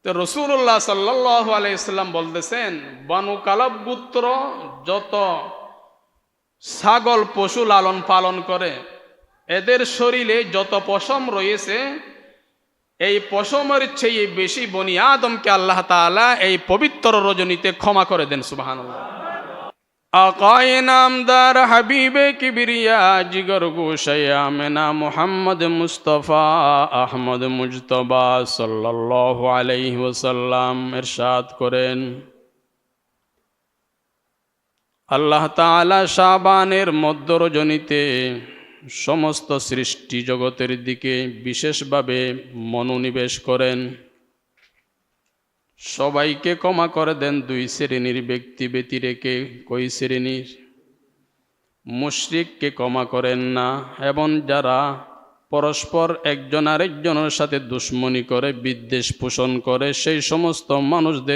তো রাসূলুল্লাহ সাল্লাল্লাহু আলাইহি সাল্লাম বলতেছেন, বনু কালাব গোত্র যত ছাগল পশু লালন পালন করে, এদের শরীরে যত পশম রয়েছে, এই পশমের চেয়ে বেশি বনি আদমকে আল্লাহ তাআলা এই পবিত্র রজনীতে ক্ষমা করে দেন। সুবহানাল্লাহ। আকায়ে নামদার হাবিবে কিবরিয়া জিগর গোশায়ে আমেনা মুহাম্মদ মুস্তাফা আহমদ মুজতবা সাল্লাল্লাহু আলাইহি ওয়াসাল্লাম ইরশাদ করেন, আল্লাহ তাআলা শাবানের মধ্য রজনীতে সমস্ত সৃষ্টি জগতের দিকে বিশেষভাবে মনোনিবেশ করেন। সবাইকে ক্ষমা করে দেন দুই শ্রেণীর ব্যক্তি ব্যতী রেখে। কই শ্রেণীর? মুশরিককে ক্ষমা করেন না, এবং যারা পরস্পর একজন আরেকজনের সাথে দুশমনি করে, বিদ্বেষ পোষণ করে, সেই সমস্ত মানুষদের